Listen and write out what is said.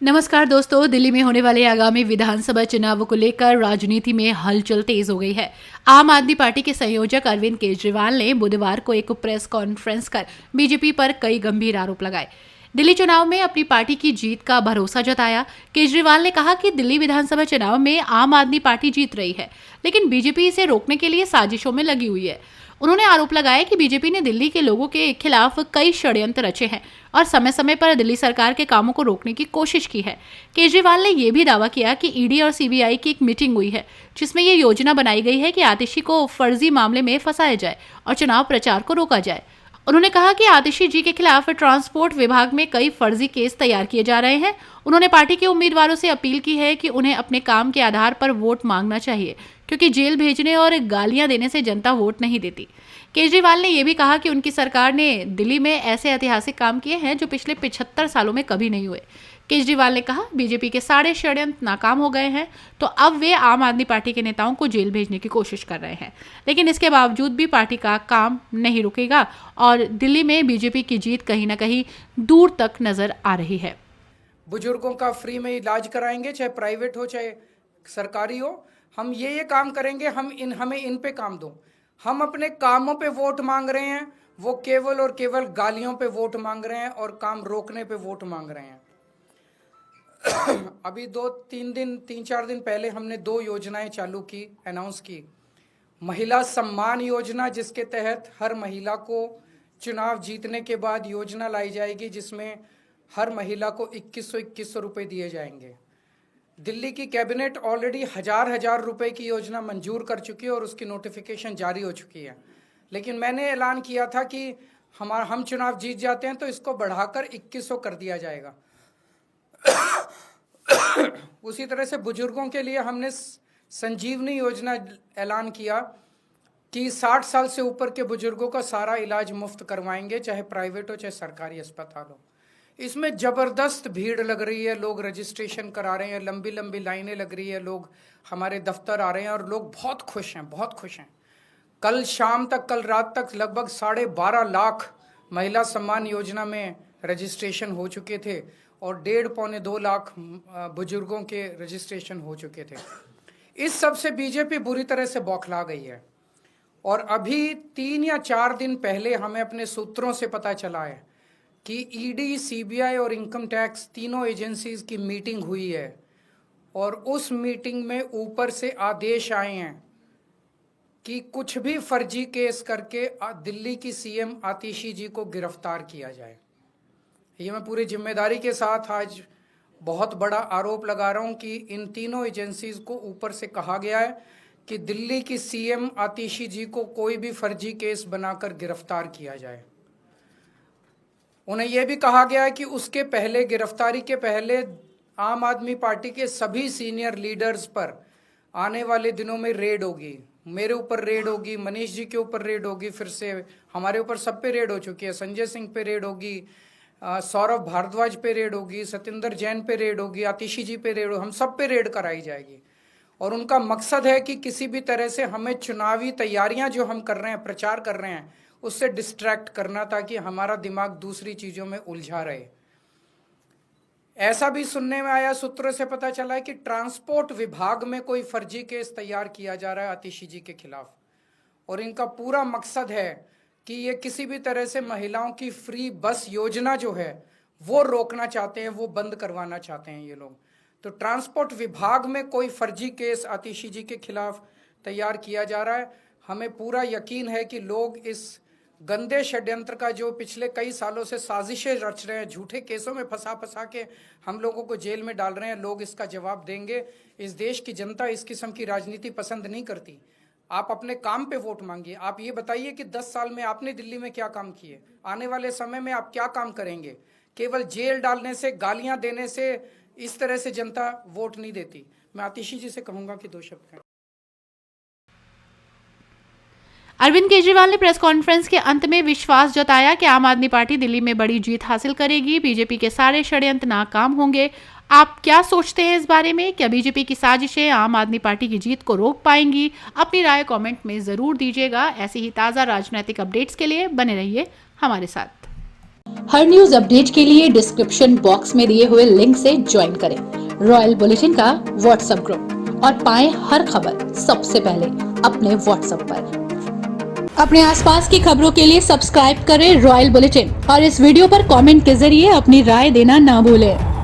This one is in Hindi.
नमस्कार दोस्तों, दिल्ली में होने वाले आगामी विधानसभा चुनाव को लेकर राजनीति में हलचल तेज हो गई है। आम आदमी पार्टी के संयोजक अरविंद केजरीवाल ने बुधवार को एक प्रेस कॉन्फ्रेंस कर बीजेपी पर कई गंभीर आरोप लगाए। दिल्ली चुनाव में अपनी पार्टी की जीत का भरोसा जताया। केजरीवाल ने कहा कि दिल्ली विधानसभा चुनाव में आम आदमी पार्टी जीत रही है, लेकिन बीजेपी इसे रोकने के लिए साजिशों में लगी हुई है। उन्होंने आरोप लगाया कि बीजेपी ने दिल्ली के लोगों के खिलाफ कई षड्यंत्र रचे हैं और समय समय पर दिल्ली सरकार के कामों को रोकने की कोशिश की है। केजरीवाल ने यह भी दावा किया कि ईडी और सीबीआई की एक मीटिंग हुई है, जिसमें यह योजना बनाई गई है कि आतिशी को फर्जी मामले में फंसाया जाए और चुनाव प्रचार को रोका जाए। उन्होंने कहा कि आतिशी जी के खिलाफ ट्रांसपोर्ट विभाग में कई फर्जी केस तैयार किए जा रहे हैं। उन्होंने पार्टी के उम्मीदवारों से अपील की है कि उन्हें अपने काम के आधार पर वोट मांगना चाहिए, क्योंकि जेल भेजने और गालियां देने से जनता वोट नहीं देती। केजरीवाल ने यह भी कहा कि उनकी सरकार ने दिल्ली में ऐसे ऐतिहासिक काम किए हैं जो पिछले 75 सालों में कभी नहीं हुए। केजरीवाल ने कहा, बीजेपी के सारे षड्यंत्र नाकाम हो गए हैं, तो अब वे आम आदमी पार्टी के नेताओं को जेल भेजने की कोशिश कर रहे हैं, लेकिन इसके बावजूद भी पार्टी का काम नहीं रुकेगा और दिल्ली में बीजेपी की जीत कहीं ना कहीं दूर तक नजर आ रही है। बुजुर्गों का फ्री में इलाज कराएंगे, चाहे प्राइवेट हो चाहे सरकारी हो। हम ये काम करेंगे, हमें इन पे काम दो। हम अपने कामों पे वोट मांग रहे हैं, वो केवल और केवल गालियों पे वोट मांग रहे हैं और काम रोकने पे वोट मांग रहे हैं। अभी 3-4 दिन पहले हमने 2 योजनाएं चालू की, अनाउंस की। महिला सम्मान योजना, जिसके तहत हर महिला को चुनाव जीतने के बाद योजना लाई जाएगी, जिसमें हर महिला को 2100 रुपये दिए जाएंगे। दिल्ली की कैबिनेट ऑलरेडी हजार रुपए की योजना मंजूर कर चुकी है और उसकी नोटिफिकेशन जारी हो चुकी है। लेकिन मैंने ऐलान किया था कि हम चुनाव जीत जाते हैं तो इसको बढ़ाकर 2100 कर दिया जाएगा। उसी तरह से बुजुर्गों के लिए हमने संजीवनी योजना ऐलान किया कि 60 साल से ऊपर के बुजुर्गों का सारा इलाज मुफ्त करवाएंगे, चाहे प्राइवेट हो चाहे सरकारी अस्पताल हो। इसमें ज़बरदस्त भीड़ लग रही है, लोग रजिस्ट्रेशन करा रहे हैं, लंबी लंबी लाइनें लग रही है, लोग हमारे दफ्तर आ रहे हैं और लोग बहुत खुश हैं, बहुत खुश हैं। कल रात तक लगभग 12.5 लाख महिला सम्मान योजना में रजिस्ट्रेशन हो चुके थे और 1.5-2 लाख बुजुर्गों के रजिस्ट्रेशन हो चुके थे। इस सब से बीजेपी बुरी तरह से बौखला गई है और अभी 3 या 4 दिन पहले हमें अपने सूत्रों से पता चला है कि ईडी, सीबीआई और इनकम टैक्स तीनों एजेंसीज की मीटिंग हुई है और उस मीटिंग में ऊपर से आदेश आए हैं कि कुछ भी फर्जी केस करके दिल्ली की सीएम आतिशी जी को गिरफ्तार किया जाए। ये मैं पूरी जिम्मेदारी के साथ आज बहुत बड़ा आरोप लगा रहा हूं कि इन तीनों एजेंसीज को ऊपर से कहा गया है कि दिल्ली की सीएम आतिशी जी को कोई भी फर्जी केस बनाकर गिरफ्तार किया जाए। उन्हें यह भी कहा गया है कि उसके पहले, गिरफ्तारी के पहले, आम आदमी पार्टी के सभी सीनियर लीडर्स पर आने वाले दिनों में रेड होगी। मेरे ऊपर रेड होगी, मनीष जी के ऊपर रेड होगी, फिर से हमारे ऊपर सब पे रेड हो चुकी है। संजय सिंह पे रेड होगी, सौरभ भारद्वाज पे रेड होगी, सत्येंद्र जैन पे रेड होगी, आतिशी जी पे रेड होगी, हम सब पे रेड कराई जाएगी। और उनका मकसद है कि किसी भी तरह से हमें चुनावी तैयारियां जो हम कर रहे हैं, प्रचार कर रहे हैं, उससे डिस्ट्रैक्ट करना, ताकि हमारा दिमाग दूसरी चीजों में उलझा रहे। ऐसा भी सुनने में आया, सूत्रों से पता चला है कि ट्रांसपोर्ट विभाग में कोई फर्जी केस तैयार किया जा रहा है आतिशी जी के खिलाफ और इनका पूरा मकसद है कि ये किसी भी तरह से महिलाओं की फ्री बस योजना जो है वो रोकना चाहते हैं, वो बंद करवाना चाहते हैं ये लोग। तो ट्रांसपोर्ट विभाग में कोई फर्जी केस आतिशी जी के खिलाफ तैयार किया जा रहा है। हमें पूरा यकीन है कि लोग इस गंदे षड्यंत्र का, जो पिछले कई सालों से साजिशें रच रहे हैं, झूठे केसों में फंसा के हम लोगों को जेल में डाल रहे हैं, लोग इसका जवाब देंगे। इस देश की जनता इस किस्म की राजनीति पसंद नहीं करती। आप अपने काम पे वोट मांगिए। आप ये बताइए कि 10 साल में आपने दिल्ली में क्या काम किए, आने वाले समय में आप क्या काम करेंगे। केवल जेल डालने से, गालियां देने से, इस तरह से जनता वोट नहीं देती। मैं आतिशी जी से कहूंगा कि 2 शब्द कहें। अरविंद केजरीवाल ने प्रेस कॉन्फ्रेंस के अंत में विश्वास जताया कि आम आदमी पार्टी दिल्ली में बड़ी जीत हासिल करेगी, बीजेपी के सारे षड्यंत्र नाकाम होंगे। आप क्या सोचते हैं इस बारे में? क्या बीजेपी की साजिशें आम आदमी पार्टी की जीत को रोक पाएंगी? अपनी राय कमेंट में जरूर दीजिएगा। ऐसी ही ताज़ा राजनीतिक अपडेट्स के लिए बने रहिए हमारे साथ। हर न्यूज अपडेट के लिए डिस्क्रिप्शन बॉक्स में दिए हुए लिंक से ज्वाइन करें रॉयल बुलेटिन का व्हाट्सएप ग्रुप और पाएं हर खबर सबसे पहले अपने व्हाट्सएप पर। अपने आसपास की खबरों के लिए सब्सक्राइब करें रॉयल बुलेटिन और इस वीडियो पर कमेंट के जरिए अपनी राय देना ना भूलें।